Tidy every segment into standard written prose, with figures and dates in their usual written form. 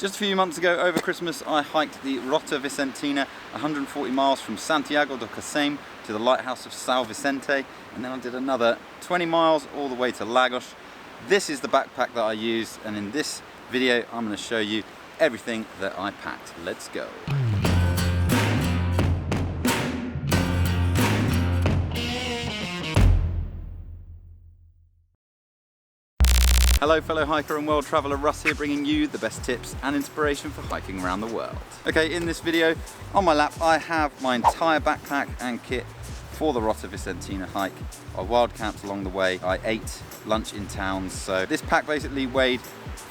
Just a few months ago, over Christmas, I hiked the Rota Vicentina, 140 miles from Santiago de Cacém to the Lighthouse of São Vicente, and then I did another 20 miles all the way to Lagos. This is the backpack that I used, and in this video I'm going to show you everything that I packed. Let's go. Hello fellow hiker and world traveller, Russ here, bringing you the best tips and inspiration for hiking around the world. Okay, in this video, on my lap I have my entire backpack and kit for the Rota Vicentina hike. I wild camped along the way, I ate lunch in towns, so this pack basically weighed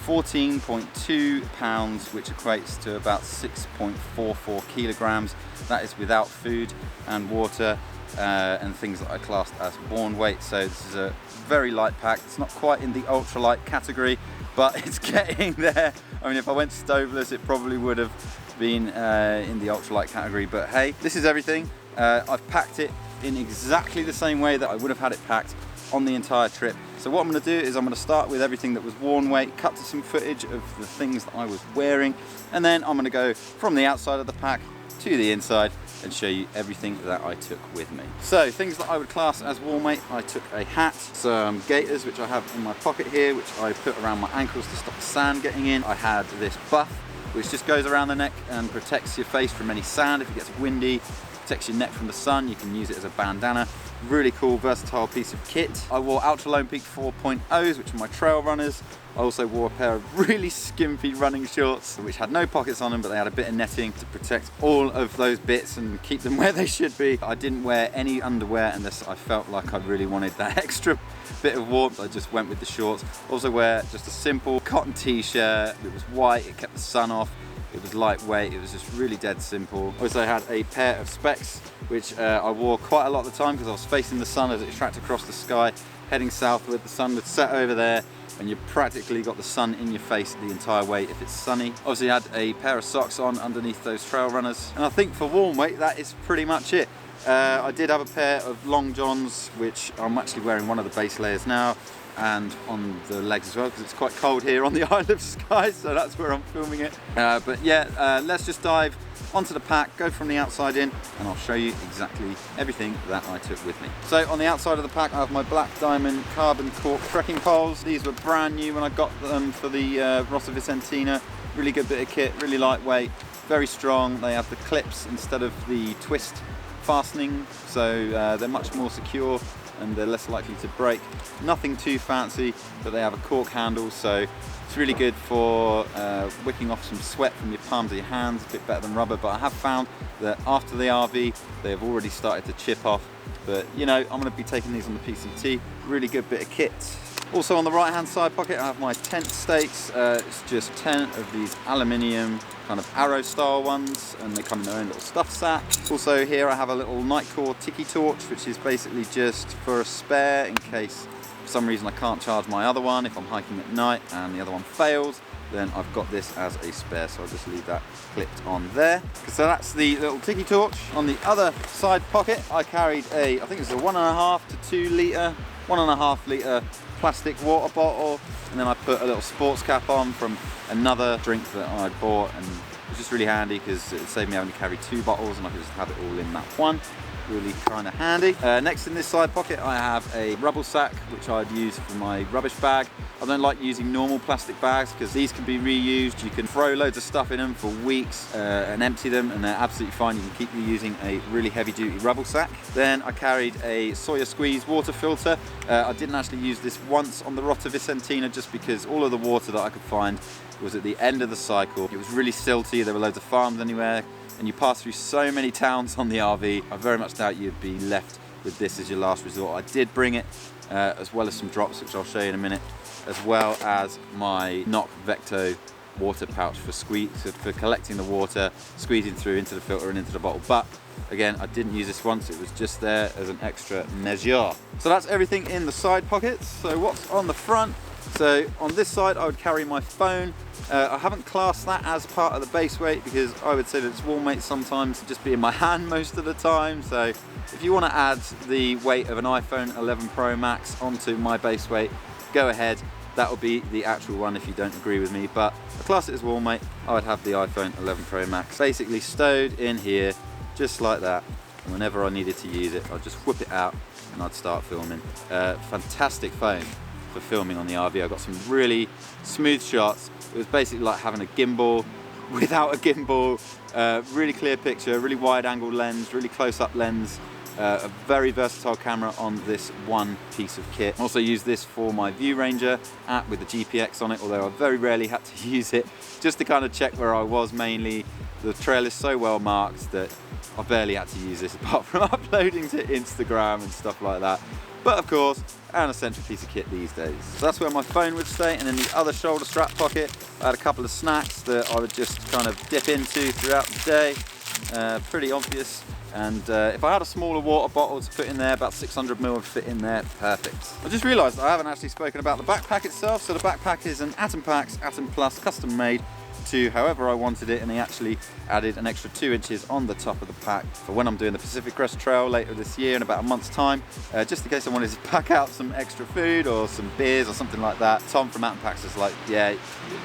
14.2 pounds, which equates to about 6.44 kilograms. That is without food and water and things that I classed as borne weight. So this is a very light pack. It's not quite in the ultralight category, but it's getting there. I mean, if I went stoveless, it probably would have been in the ultralight category, but hey, this is everything. I've packed it in exactly the same way that I would have had it packed on the entire trip. So what I'm going to do is I'm going to start with everything that was worn weight, cut to some footage of the things that I was wearing, and then I'm going to go from the outside of the pack to the inside and show you everything that I took with me. So things that I would class as warm weight: I took a hat, some gaiters which I have in my pocket here, which I put around my ankles to stop the sand getting in. I had this buff which just goes around the neck and protects your face from any sand if it gets windy, protects your neck from the sun. You can use it as a bandana. Really cool, versatile piece of kit. I wore Ultra Lone Peak 4.0s, which are my trail runners. I also wore a pair of really skimpy running shorts, which had no pockets on them, but they had a bit of netting to protect all of those bits and keep them where they should be. I didn't wear any underwear unless I felt like I really wanted that extra bit of warmth. I just went with the shorts. Also wear just a simple cotton t-shirt. It was white, it kept the sun off. It was lightweight, it was just really dead simple. I also had a pair of specs, which I wore quite a lot of the time because I was facing the sun as it tracked across the sky, heading southward. The sun would set over there, and you practically got the sun in your face the entire way if it's sunny. Obviously I had a pair of socks on underneath those trail runners. And I think for warm weight, that is pretty much it. I did have a pair of long johns, which I'm actually wearing one of the base layers now, and on the legs as well, because it's quite cold here on the Isle of Skye, so that's where I'm filming it. But yeah, let's just dive onto the pack, go from the outside in, and I'll show you exactly everything that I took with me. So on the outside of the pack, I have my Black Diamond carbon cork trekking poles. These were brand new when I got them for the Rota Vicentina. Really good bit of kit, really lightweight, very strong. They have the clips instead of the twist fastening, so they're much more secure and they're less likely to break. Nothing too fancy, but they have a cork handle, so it's really good for wicking off some sweat from your palms of your hands, a bit better than rubber. But I have found that after the RV, they have already started to chip off. But you know, I'm going to be taking these on the PCT. Really good bit of kit. Also on the right hand side pocket, I have my tent stakes. It's just 10 of these aluminium kind of arrow style ones, and they come in their own little stuff sack. Also here I have a little Nightcore tiki torch, which is basically just for a spare in case for some reason I can't charge my other one. If I'm hiking at night and the other one fails, then I've got this as a spare, so I'll just leave that clipped on there. So that's the little tiki torch. On the other side pocket, I carried I think it's a 1.5 to 2 litre, 1.5 litre plastic water bottle, and then I put a little sports cap on from another drink that I bought, and it was just really handy because it saved me having to carry 2 bottles and I could just have it all in that one. Really kind of handy. Next in this side pocket I have a rubble sack, which I'd use for my rubbish bag. I don't like using normal plastic bags because these can be reused. You can throw loads of stuff in them for weeks and empty them, and they're absolutely fine. You can keep using a really heavy duty rubble sack. Then I carried a Sawyer Squeeze water filter. I didn't actually use this once on the Rota Vicentina just because all of the water that I could find was at the end of the cycle. It was really silty, there were loads of farms anywhere, and you pass through so many towns on the RV. I very much doubt you'd be left with this as your last resort. I did bring it, as well as some drops, which I'll show you in a minute, as well as my Nock Vecto water pouch for collecting the water, squeezing through into the filter and into the bottle. But again, I didn't use this once, it was just there as an extra measure. So that's everything in the side pockets. So what's on the front? So on this side I would carry my phone. I haven't classed that as part of the base weight because I would say that it's warm weight sometimes, just be in my hand most of the time. So if you want to add the weight of an iPhone 11 Pro Max onto my base weight, go ahead. that would be the actual one if you don't agree with me, but I class it as wall mate. I would have the iPhone 11 Pro Max basically stowed in here just like that, and whenever I needed to use it I'd just whip it out and I'd start filming. Fantastic phone for filming on the RV. I got some really smooth shots. It was basically like having a gimbal without a gimbal. Really clear picture, really wide angle lens, really close up lens. A very versatile camera on this one piece of kit. I also use this for my View Ranger app with the GPX on it, although I very rarely had to use it, just to kind of check where I was mainly. The trail is so well marked that I barely had to use this apart from uploading to Instagram and stuff like that. But of course, an essential piece of kit these days. So that's where my phone would stay, and in the other shoulder strap pocket, I had a couple of snacks that I would just kind of dip into throughout the day. Pretty obvious. And if I had a smaller water bottle to put in there, about 600ml would fit in there, perfect. I just realised I haven't actually spoken about the backpack itself. So the backpack is an Atom Packs Atom Plus custom made to however I wanted it, and they actually added an extra 2 inches on the top of the pack for when I'm doing the Pacific Crest Trail later this year in about a month's time, just in case I wanted to pack out some extra food or some beers or something like that. Tom from Atom Packs was like, yeah,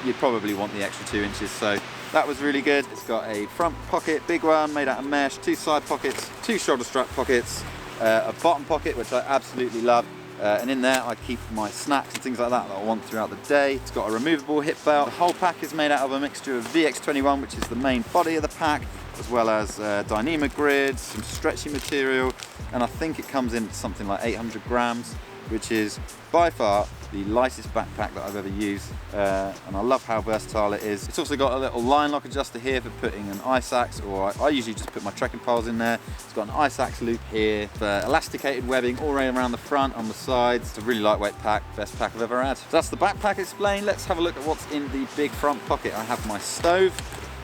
you'd probably want the extra 2 inches, so that was really good. It's got a front pocket, big one, made out of mesh, 2 side pockets, 2 shoulder strap pockets, a bottom pocket, which I absolutely love. And in there I keep my snacks and things like that I want throughout the day. It's got a removable hip belt. The whole pack is made out of a mixture of VX21, which is the main body of the pack, as well as Dyneema grids, some stretchy material, and I think it comes in something like 800 grams, which is by far the lightest backpack that I've ever used, and I love how versatile it is. It's also got a little line lock adjuster here for putting an ice axe, or I usually just put my trekking poles in there. It's got an ice axe loop here for elasticated webbing all around the front, on the sides. It's a really lightweight pack, best pack I've ever had. So that's the backpack explained. Let's have a look at what's in the big front pocket. I have my stove,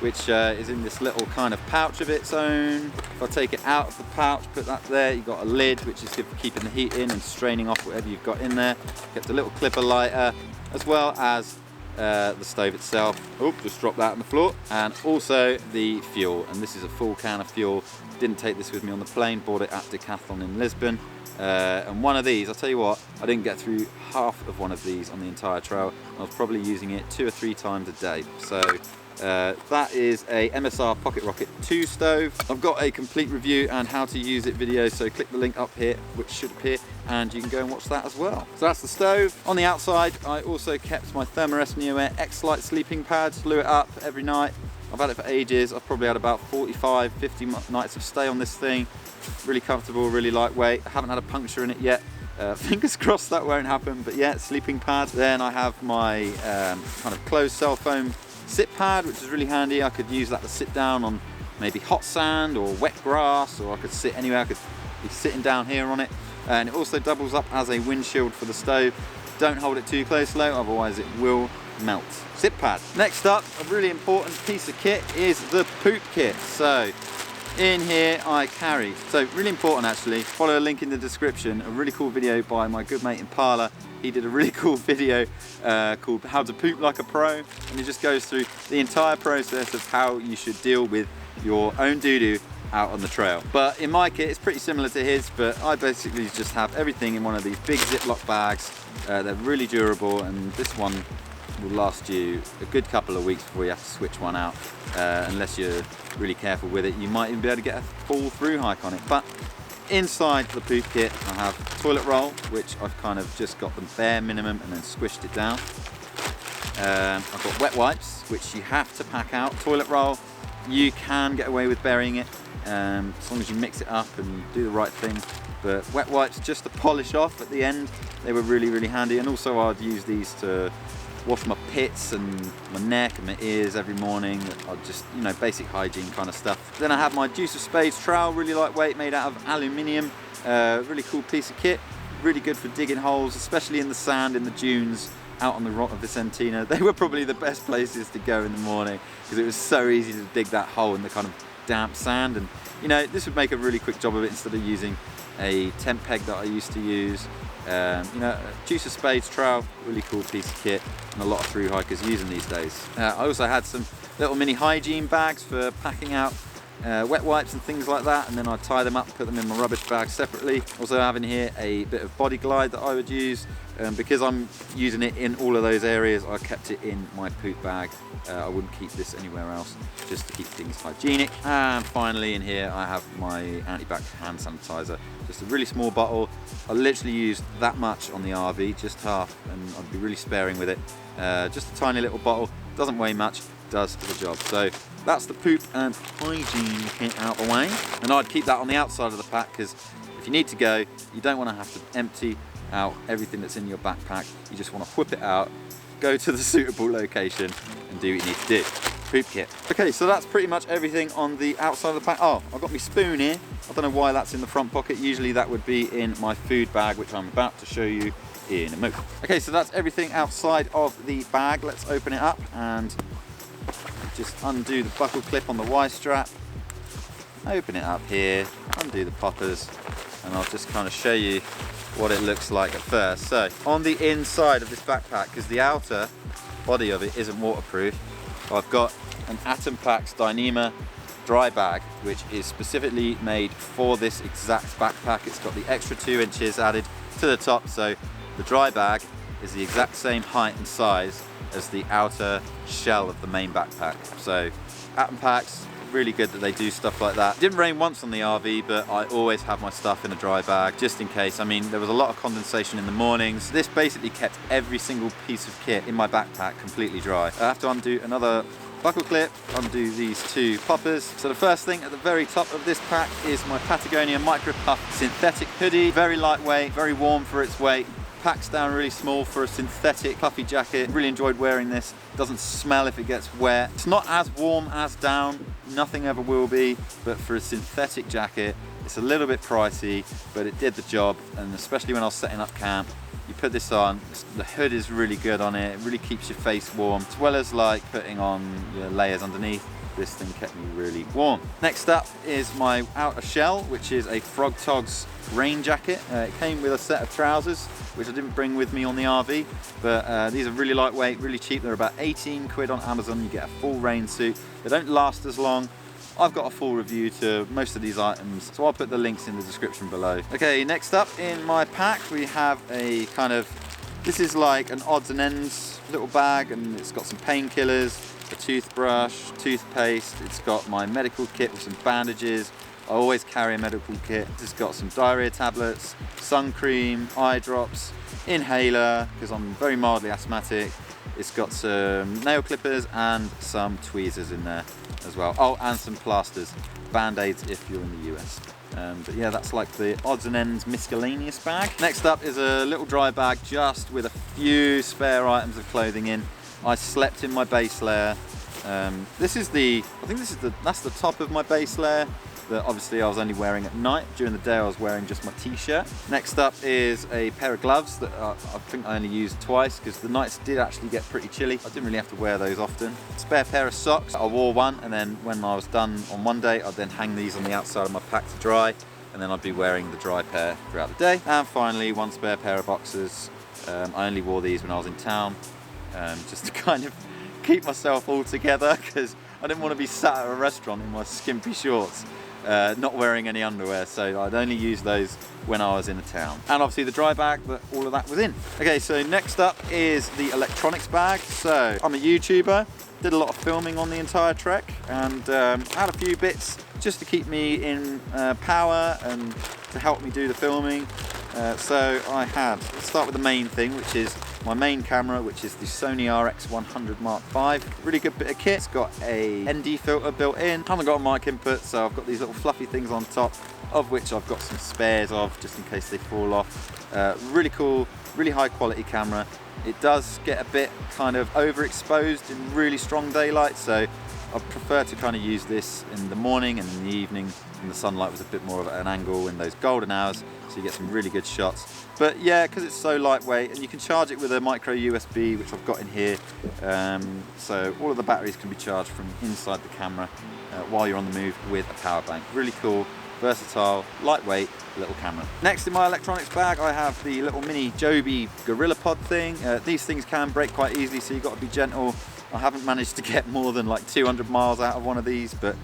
which is in this little kind of pouch of its own. If I take it out of the pouch, put that there, you've got a lid, which is good for keeping the heat in and straining off whatever you've got in there. Kept a little clipper lighter, as well as the stove itself. Oh, just dropped that on the floor. And also the fuel, and this is a full can of fuel. Didn't take this with me on the plane, bought it at Decathlon in Lisbon. And one of these, I'll tell you what, I didn't get through half of one of these on the entire trail. I was probably using it 2 or 3 times a day. So that is a MSR Pocket Rocket 2 stove. I've got a complete review and how to use it video, so click the link up here, which should appear, and you can go and watch that as well. So that's the stove. On the outside, I also kept my Thermarest Neo-Air X-Lite sleeping pad, blew it up every night. I've had it for ages. I've probably had about 45, 50 nights of stay on this thing. Really comfortable, really lightweight. I haven't had a puncture in it yet. Fingers crossed that won't happen, but yeah, sleeping pad. Then I have my kind of closed cell foam sit pad, which is really handy. I could use that to sit down on maybe hot sand or wet grass, or I could sit anywhere. I could be sitting down here on it. And it also doubles up as a windshield for the stove. Don't hold it too close though, otherwise it will melt. Sit pad. Next up, a really important piece of kit is the poop kit. So in here I carry, so really important actually, follow a link in the description, a really cool video by my good mate Impala. He did a really cool video called How to Poop Like a Pro, and it just goes through the entire process of how you should deal with your own doo-doo out on the trail. But in my kit, it's pretty similar to his, but I basically just have everything in one of these big Ziploc bags. They're really durable, and this one will last you a good couple of weeks before you have to switch one out. Unless you're really careful with it, you might even be able to get a full through hike on it. But inside the poop kit, I have toilet roll, which I've kind of just got the bare minimum and then squished it down. I've got wet wipes, which you have to pack out. Toilet roll, you can get away with burying it, as long as you mix it up and do the right thing. But wet wipes just to polish off at the end, they were really, really handy. And also I'd use these to wash my pits and my neck and my ears every morning. I'd just, you know, basic hygiene kind of stuff. Then I have my Juice of Spades trowel, really lightweight, made out of aluminium. Really cool piece of kit, really good for digging holes, especially in the sand, in the dunes, out on the Rota Vicentina. They were probably the best places to go in the morning because it was so easy to dig that hole in the kind of damp sand. And you know, this would make a really quick job of it instead of using a tent peg that I used to use. You know, Juice of Spades trowel, really cool piece of kit, and a lot of thru hikers using these days. I also had some little mini hygiene bags for packing out wet wipes and things like that, and then I tie them up, put them in my rubbish bag separately. Also have in here a bit of body glide that I would use. Because I'm using it in all of those areas, I kept it in my poop bag. I wouldn't keep this anywhere else, just to keep things hygienic. And finally in here I have my anti-bac hand sanitizer, just a really small bottle. I literally use that much on the RV, just half, and I'd be really sparing with it. Just a tiny little bottle, doesn't weigh much, does the job. So that's the poop and hygiene kit out the way. And I'd keep that on the outside of the pack, because if you need to go, you don't want to have to empty out everything that's in your backpack. You just want to whip it out, go to the suitable location and do what you need to do. Poop kit. Okay, so that's pretty much everything on the outside of the pack. Oh, I've got my spoon here. I don't know why that's in the front pocket. Usually that would be in my food bag, which I'm about to show you in a moment. Okay, so that's everything outside of the bag. Let's open it up and just undo the buckle clip on the Y strap. Open it up here, undo the poppers, and I'll just kind of show you what it looks like at first. So on the inside of this backpack, because the outer body of it isn't waterproof, I've got an Atom Packs Dyneema dry bag, which is specifically made for this exact backpack. It's got the extra 2 inches added to the top, so the dry bag is the exact same height and size as the outer shell of the main backpack. So Atom Packs, really good that they do stuff like that. It didn't rain once on the RV, but I always have my stuff in a dry bag just in case. I mean, there was a lot of condensation in the mornings. This basically kept every single piece of kit in my backpack completely dry. I have to undo another buckle clip, undo these 2 poppers. So the first thing at the very top of this pack is my Patagonia Micro Puff synthetic hoodie. Very lightweight, very warm for its weight. Packs down really small for a synthetic puffy jacket. Really enjoyed wearing this. Doesn't smell if it gets wet. It's not as warm as down, nothing ever will be, but for a synthetic jacket, it's a little bit pricey, but it did the job. And especially when I was setting up camp, you put this on, the hood is really good on it. It really keeps your face warm, as well as like putting on your layers underneath. This thing kept me really warm. Next up is my outer shell, which is a Frog Togs rain jacket. It came with a set of trousers, which I didn't bring with me on the RV, but these are really lightweight, really cheap. They're about 18 quid on Amazon. You get a full rain suit. They don't last as long. I've got a full review to most of these items, so I'll put the links in the description below. Okay, next up in my pack, we have a kind of, this is like an odds and ends little bag, and it's got some painkillers, a toothbrush, toothpaste. It's got my medical kit with some bandages. I always carry a medical kit. It's got some diarrhea tablets, sun cream, eye drops, inhaler, because I'm very mildly asthmatic. It's got some nail clippers and some tweezers in there as well. Oh, and some plasters, band-aids if you're in the US. But yeah, that's like the odds and ends miscellaneous bag. Next up is a little dry bag just with a few spare items of clothing in. I slept in my base layer. This is the, I think that's the top of my base layer that obviously I was only wearing at night. During the day I was wearing just my t-shirt. Next up is a pair of gloves that I think I only used twice because the nights did actually get pretty chilly. I didn't really have to wear those often. Spare pair of socks. I wore one, and then when I was done on one day, I'd then hang these on the outside of my pack to dry, and then I'd be wearing the dry pair throughout the day. And finally, one spare pair of boxers. I only wore these when I was in town, just to kind of keep myself all together, because I didn't want to be sat at a restaurant in my skimpy shorts, not wearing any underwear, so I'd only use those when I was in the town. And obviously the dry bag that all of that was in. Okay, so next up is the electronics bag. So I'm a YouTuber, did a lot of filming on the entire trek, and had a few bits just to keep me in power and to help me do the filming. So I had, let's start with the main thing, which is my main camera, which is the Sony RX100 Mark V. Really good bit of kit. It's got a ND filter built in. Haven't got a mic input, so I've got these little fluffy things on top, of which I've got some spares of, just in case they fall off. Really cool, really high quality camera. It does get a bit kind of overexposed in really strong daylight, so I prefer to kind of use this in the morning and in the evening when the sunlight was a bit more of an angle in those golden hours, so you get some really good shots. But yeah, because it's so lightweight, and you can charge it with a micro USB, which I've got in here, so all of the batteries can be charged from inside the camera while you're on the move with a power bank. Really cool, versatile, lightweight little camera. Next in my electronics bag, I have the little mini Joby Gorilla Pod thing. These things can break quite easily, so you've got to be gentle I haven't managed to get more than like 200 miles out of one of these, but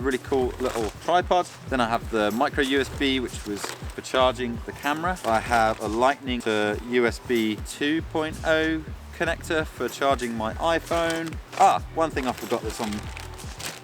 really cool little tripod. Then I have the micro USB, which was for charging the camera. I have a Lightning to USB 2.0 connector for charging my iPhone. One thing I forgot that's on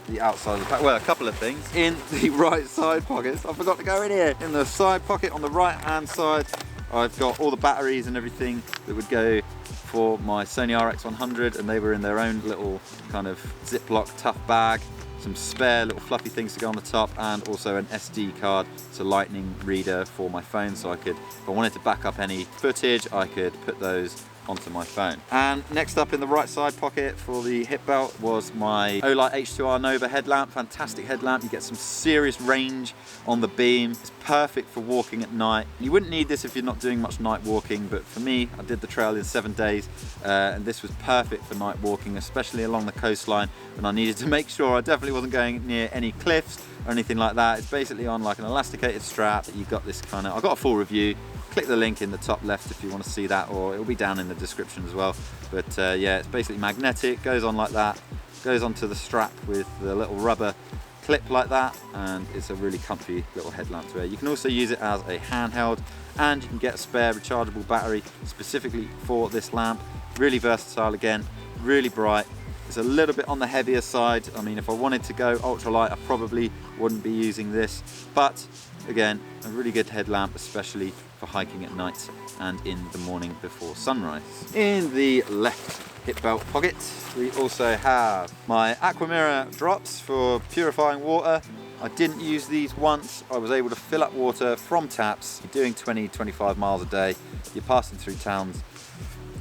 the outside of the pack, well, a couple of things. In the right side pockets, I forgot to go in here. In the side pocket on the right hand side, I've got all the batteries and everything that would go for my Sony RX100, and they were in their own little kind of Ziploc tough bag. Some spare little fluffy things to go on the top, and also an SD card, so Lightning reader for my phone, so I could, if I wanted to back up any footage, I could put those onto my phone. And next up in the right side pocket for the hip belt was my Olight H2R Nova headlamp. Fantastic headlamp. You get some serious range on the beam. It's perfect for walking at night. You wouldn't need this if you're not doing much night walking, but for me, I did the trail in 7 days, and this was perfect for night walking, especially along the coastline when I needed to make sure I definitely wasn't going near any cliffs or anything like that. It's basically on like an elasticated strap that you've got this kind of, I've got a full review. Click the link in the top left if you want to see that, or it'll be down in the description as well. But yeah, it's basically magnetic, goes on like that, goes onto the strap with the little rubber clip like that, and it's a really comfy little headlamp to wear. You can also use it as a handheld, and you can get a spare rechargeable battery specifically for this lamp. Really versatile again, really bright. It's a little bit on the heavier side. I mean, if I wanted to go ultralight, I probably wouldn't be using this, but again, a really good headlamp, especially for hiking at night and in the morning before sunrise. In the left hip belt pocket, we also have my Aquamira drops for purifying water. I didn't use these once. I was able to fill up water from taps. You're doing 20-25 miles a day. You're passing through towns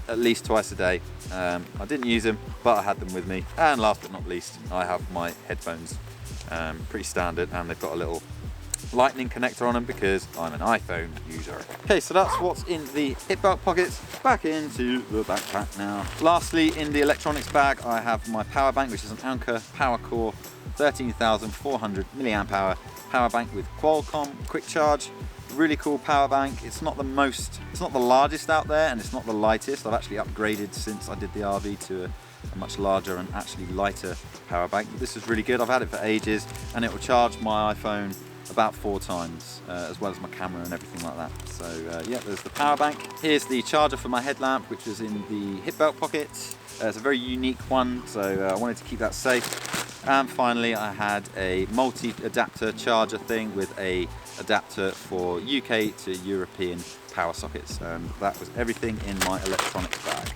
at least twice a day. I didn't use them, but I had them with me. And last but not least, I have my headphones. Pretty standard, and they've got a little Lightning connector on them because I'm an iPhone user. Okay, so that's what's in the hip belt pockets. Back into the backpack now. Lastly, in the electronics bag, I have my power bank, which is an Anker Power Core 13,400 milliamp hour power bank with Qualcomm quick charge. Really cool power bank. It's not the largest out there, and it's not the lightest. I've actually upgraded since I did the RV to a much larger and actually lighter power bank. But this is really good. I've had it for ages, and it will charge my iPhone about 4 times, as well as my camera and everything like that. So yeah, there's the power bank. Here's the charger for my headlamp, which is in the hip belt pocket. It's a very unique one, so I wanted to keep that safe. And finally, I had a multi-adapter charger thing with a adapter for UK to European power sockets. And that was everything in my electronics bag.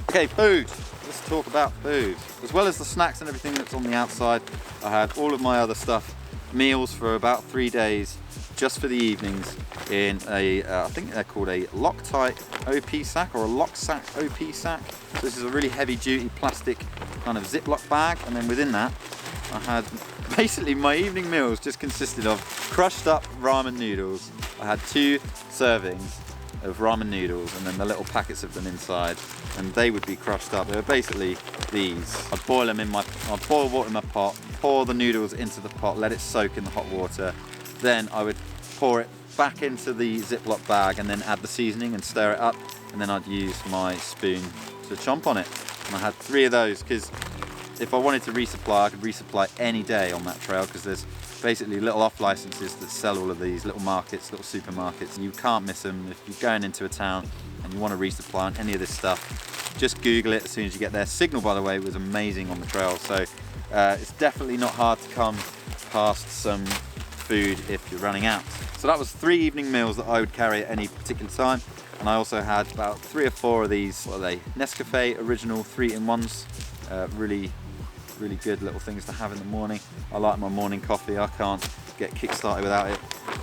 Okay, food. Let's talk about food. As well as the snacks and everything that's on the outside, I had all of my other stuff, meals for about 3 days, just for the evenings, in a, I think they're called a Loctite OP sack or a Locksack OP sack. So this is a really heavy duty plastic kind of Ziploc bag, and then within that I had basically my evening meals just consisted of crushed up ramen noodles. I had 2 servings of ramen noodles, and then the little packets of them inside, and they would be crushed up. They were basically these. I'd boil them in I'd boil water in my pot, pour the noodles into the pot, let it soak in the hot water. Then I would pour it back into the Ziploc bag and then add the seasoning and stir it up, and then I'd use my spoon to chomp on it. And I had 3 of those because if I wanted to resupply, I could resupply any day on that trail, because there's basically little off licenses that sell all of these, little markets, little supermarkets. You can't miss them. If you're going into a town and you want to resupply on any of this stuff, just Google it as soon as you get there. Signal, by the way, was amazing on the trail, so it's definitely not hard to come past some food if you're running out. So that was 3 evening meals that I would carry at any particular time. And I also had about 3 or 4 of these, what are they, Nescafe original 3-in-1s. Really good little things to have in the morning. I like my morning coffee. I can't get kick-started without it.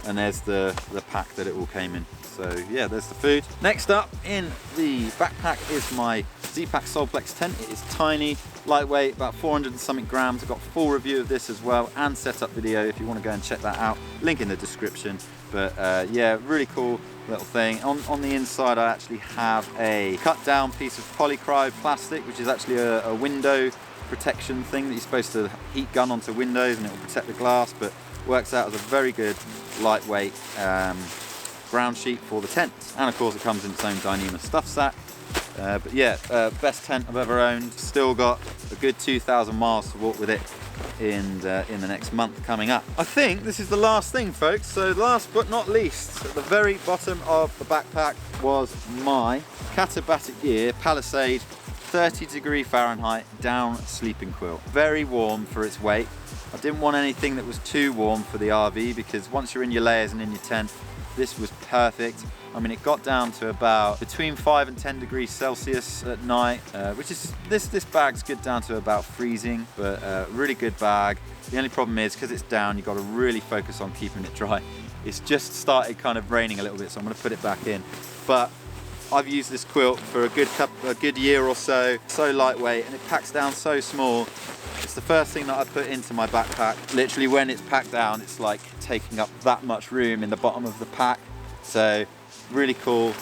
And there's the pack that it all came in. So yeah, there's the food. Next up in the backpack is my Z-Pack Solplex tent. It is tiny, lightweight, about 400 and something grams. I've got a full review of this as well, and setup video if you want to go and check that out. Link in the description. But yeah, really cool little thing. On the inside, I actually have a cut down piece of polycryl plastic, which is actually a window protection thing that you're supposed to heat gun onto windows and it will protect the glass, but works out as a very good lightweight ground sheet for the tent. And of course it comes in its own Dyneema stuff sack. But yeah, best tent I've ever owned. Still got a good 2,000 miles to walk with it in the next month coming up. I think this is the last thing, folks. So last but not least, at the very bottom of the backpack was my Katabatic Gear Palisade 30° Fahrenheit down sleeping quilt. Very warm for its weight. I didn't want anything that was too warm for the RV, because once you're in your layers and in your tent, this was perfect. I mean, it got down to about between 5 and 10 degrees Celsius at night, which is, this bag's good down to about freezing, but really good bag. The only problem is, because it's down, you've got to really focus on keeping it dry. It's just started kind of raining a little bit, so I'm going to put it back in. But I've used this quilt for a good year or so. So lightweight, and it packs down so small. It's the first thing that I put into my backpack. Literally, when it's packed down, it's like taking up that much room in the bottom of the pack. So really cool,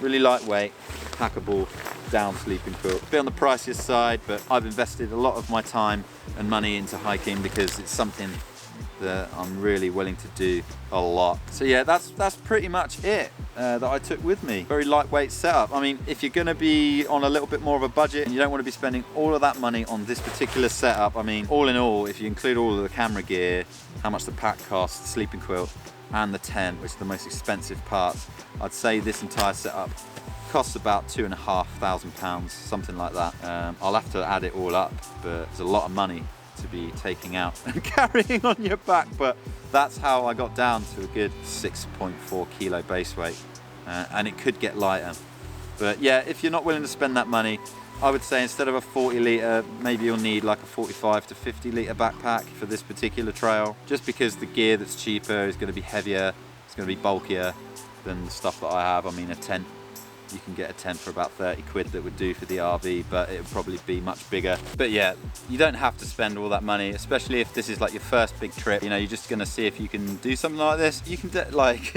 really lightweight, packable down sleeping quilt. A bit on the priciest side, but I've invested a lot of my time and money into hiking because it's something that I'm really willing to do a lot. So yeah, that's pretty much it that I took with me. Very lightweight setup. I mean, if you're gonna be on a little bit more of a budget and you don't want to be spending all of that money on this particular setup, I mean, all in all, if you include all of the camera gear, how much the pack costs, the sleeping quilt, and the tent, which is the most expensive parts, I'd say this entire setup costs about £2,500, something like that. I'll have to add it all up, but it's a lot of money to be taking out and carrying on your back, but that's how I got down to a good 6.4 kilo base weight, and it could get lighter. But yeah, if you're not willing to spend that money, I would say instead of a 40 litre, maybe you'll need like a 45 to 50 litre backpack for this particular trail, just because the gear that's cheaper is going to be heavier, it's going to be bulkier than the stuff that I have. I mean, a tent, you can get a tent for about 30 quid that would do for the RV, but it would probably be much bigger. But yeah, you don't have to spend all that money, especially if this is like your first big trip. You know, you're just gonna see if you can do something like this. You can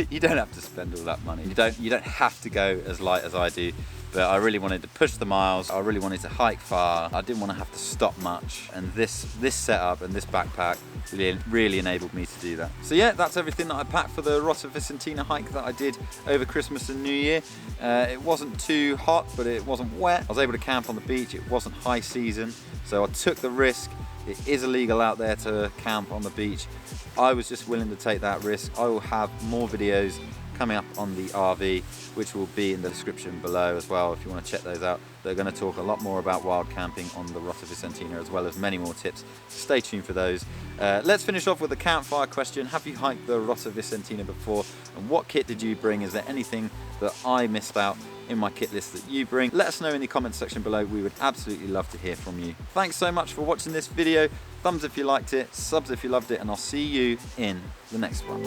you don't have to spend all that money. You don't have to go as light as I do. But I really wanted to push the miles. I really wanted to hike far. I didn't want to have to stop much. And this setup and this backpack really enabled me to do that. So yeah, that's everything that I packed for the Rota Vicentina hike that I did over Christmas and New Year. It wasn't too hot, but it wasn't wet. I was able to camp on the beach. It wasn't high season, so I took the risk. It is illegal out there to camp on the beach. I was just willing to take that risk. I will have more videos coming up on the RV, which will be in the description below as well if you want to check those out. They're going to talk a lot more about wild camping on the Rota Vicentina, as well as many more tips. Stay tuned for those. Let's finish off with a campfire question. Have you hiked the Rota Vicentina before, and what kit did you bring? Is there anything that I missed out in my kit list that you bring? Let us know in the comments section below. We would absolutely love to hear from you. Thanks so much for watching this video. Thumbs if you liked it, subs if you loved it, and I'll see you in the next one.